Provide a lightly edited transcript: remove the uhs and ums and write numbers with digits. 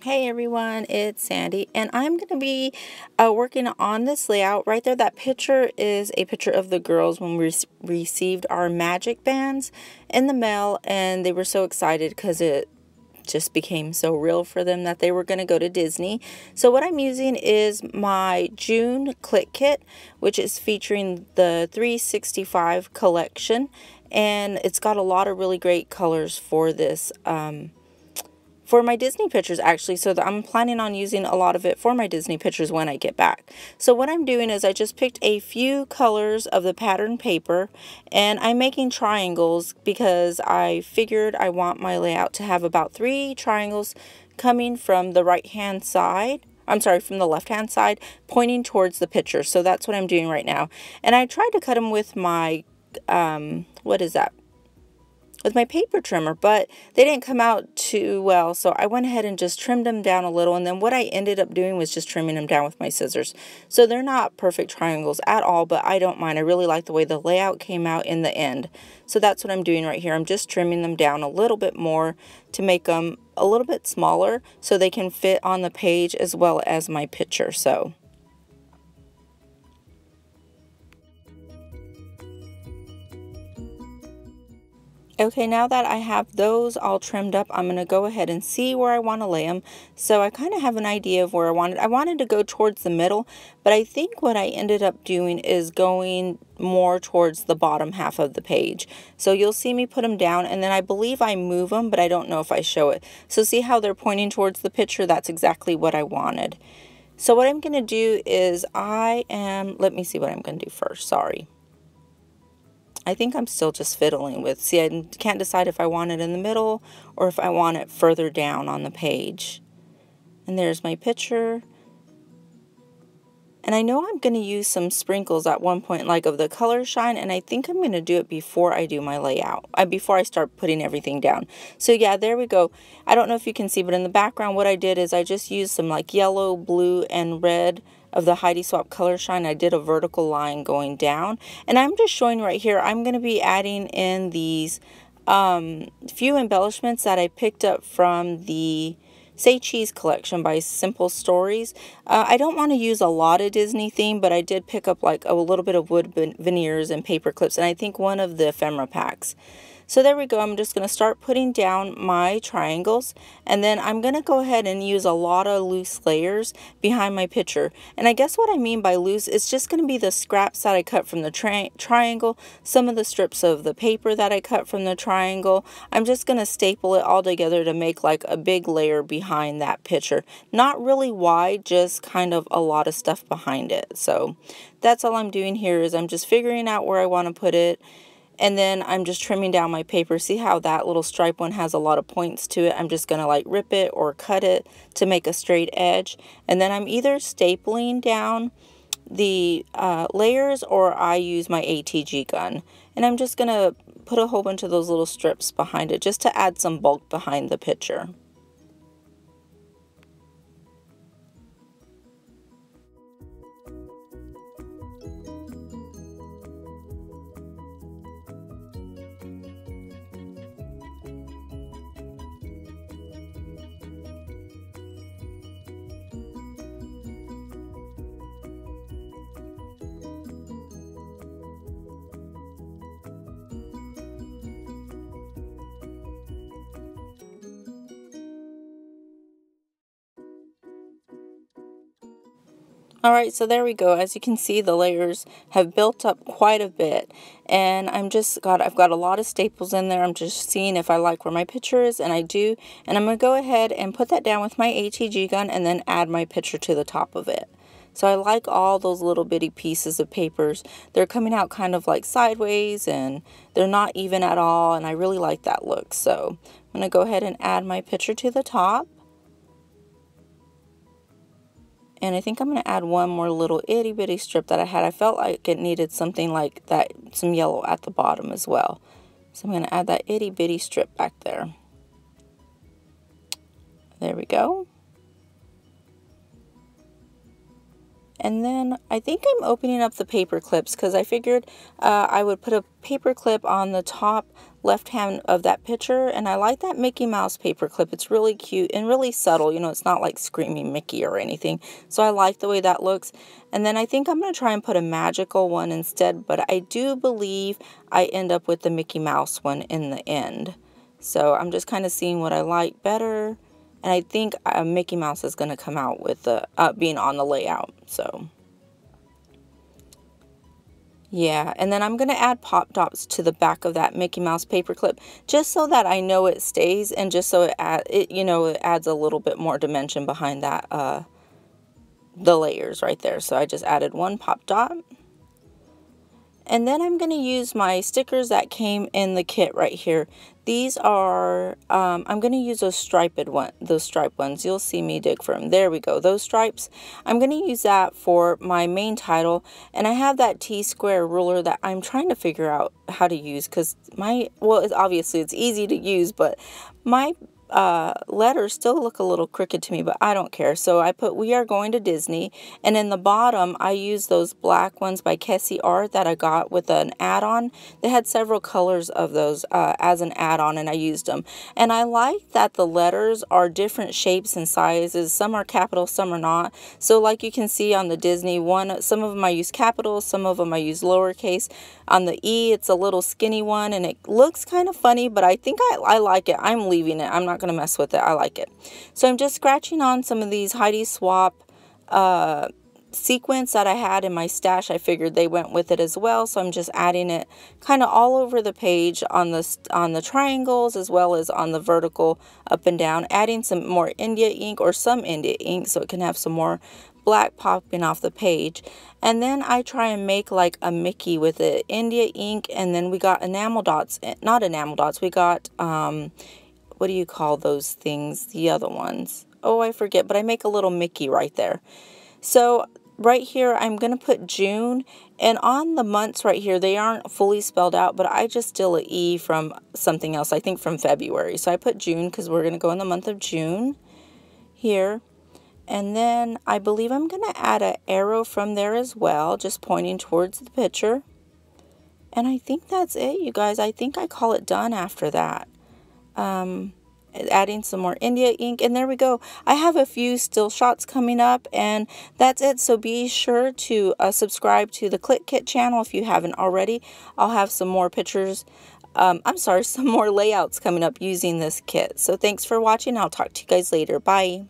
Hey everyone, it's Sandy, and I'm going to be working on this layout. Right there, that picture is a picture of the girls when we received our magic bands in the mail, and they were so excited because it just became so real for them that they were going to go to Disney. So what I'm using is my June Clique Kit, which is featuring the 365 collection, and it's got a lot of really great colors for this for my Disney pictures actually, so that I'm planning on using a lot of it for my Disney pictures when I get back. So what I'm doing is I just picked a few colors of the pattern paper, and I'm making triangles because I figured I want my layout to have about 3 triangles coming from the right hand side. I'm sorry, from the left hand side, pointing towards the picture. So that's what I'm doing right now. And I tried to cut them with my what is that? With my paper trimmer, but they didn't come out too well, so I went ahead and just trimmed them down a little, and then what I ended up doing was just trimming them down with my scissors. So they're not perfect triangles at all, but I don't mind. I really like the way the layout came out in the end. So that's what I'm doing right here. I'm just trimming them down a little bit more to make them a little bit smaller so they can fit on the page as well as my picture. So okay, now that I have those all trimmed up, I'm going to go ahead and see where I want to lay them. So I kind of have an idea of where I wanted. I wanted to go towards the middle, but I think what I ended up doing is going more towards the bottom half of the page. So you'll see me put them down, and then I believe I move them, but I don't know if I show it. So see how they're pointing towards the picture? That's exactly what I wanted. So what I'm going to do is let me see what I'm going to do first. Sorry. I think I'm still just fiddling with, see, I can't decide if I want it in the middle or if I want it further down on the page. And there's my picture. And I know I'm going to use some sprinkles at one point, like of the color shine, and I think I'm going to do it before I do my layout, before I start putting everything down. So yeah, there we go. I don't know if you can see, but in the background what I did is I just used some like yellow, blue, and red of the Heidi Swap color shine. I did a vertical line going down, and I'm just showing right here, I'm going to be adding in these few embellishments that I picked up from the Say Cheese collection by Simple Stories. I don't want to use a lot of Disney theme, but I did pick up like a little bit of wood veneers and paper clips, and I think one of the ephemera packs. So there we go. I'm just going to start putting down my triangles, and then I'm going to go ahead and use a lot of loose layers behind my picture. And I guess what I mean by loose is just going to be the scraps that I cut from the triangle, some of the strips of the paper that I cut from the triangle. I'm just going to staple it all together to make like a big layer behind that picture. Not really wide, just kind of a lot of stuff behind it. So that's all I'm doing here is I'm just figuring out where I want to put it. And then I'm just trimming down my paper. See how that little stripe one has a lot of points to it? I'm just going to like rip it or cut it to make a straight edge. And then I'm either stapling down the layers, or I use my ATG gun. And I'm just going to put a whole bunch of those little strips behind it just to add some bulk behind the picture. Alright, so there we go. As you can see, the layers have built up quite a bit, and I've got a lot of staples in there. I'm just seeing if I like where my picture is, and I do, and I'm going to go ahead and put that down with my ATG gun and then add my picture to the top of it. So I like all those little bitty pieces of papers. They're coming out kind of like sideways, and they're not even at all, and I really like that look. So I'm going to go ahead and add my picture to the top. And I think I'm going to add one more little itty bitty strip that I had. I felt like it needed something like that, some yellow at the bottom as well. So I'm going to add that itty bitty strip back there. There we go. And then I think I'm opening up the paper clips because I figured I would put a paper clip on the top left hand of that picture, and I like that Mickey Mouse paper clip. It's really cute and really subtle. You know, it's not like Screaming Mickey or anything. So I like the way that looks. And then I think I'm going to try and put a magical one instead, but I do believe I end up with the Mickey Mouse one in the end. So I'm just kind of seeing what I like better. And I think Mickey Mouse is going to come out with the being on the layout. So, yeah. And then I'm going to add pop dots to the back of that Mickey Mouse paperclip, just so that I know it stays, and just so it adds a little bit more dimension behind that the layers right there. So I just added one pop dot. And then I'm going to use my stickers that came in the kit right here. These are, I'm going to use those striped ones. You'll see me dig for them. There we go. Those stripes. I'm going to use that for my main title. And I have that T-square ruler that I'm trying to figure out how to use. Because obviously it's easy to use, but my letters still look a little crooked to me, but I don't care. So I put "We Are Going to Disney," and in the bottom I use those black ones by Kessie Art that I got with an add-on. They had several colors of those as an add-on, and I used them. And I like that the letters are different shapes and sizes. Some are capital, some are not. So like you can see on the Disney one, some of them I use capital, some of them I use lowercase. On the E, it's a little skinny one, and it looks kind of funny, but I think I like it. I'm leaving it. I'm not going to mess with it. I like it. So I'm just scratching on some of these Heidi Swap sequins that I had in my stash. I figured they went with it as well, so I'm just adding it kind of all over the page on the triangles as well as on the vertical up and down, adding some more India ink or some India ink so it can have some more black popping off the page. And then I try and make like a Mickey with the India ink, and then we got enamel dots, not enamel dots, we got what do you call those things, the other ones? Oh, I forget, but I make a little Mickey right there. So right here I'm going to put June, and on the months right here they aren't fully spelled out, but I just steal an E from something else, I think from February. So I put June because we're going to go in the month of June here. And then I believe I'm going to add an arrow from there as well, just pointing towards the picture. And I think that's it, you guys. I think I call it done after that. Adding some more India ink, and there we go. I have a few still shots coming up, and that's it. So be sure to subscribe to the Clique Kit channel if you haven't already. I'll have some more pictures, some more layouts coming up using this kit. So thanks for watching. I'll talk to you guys later. Bye.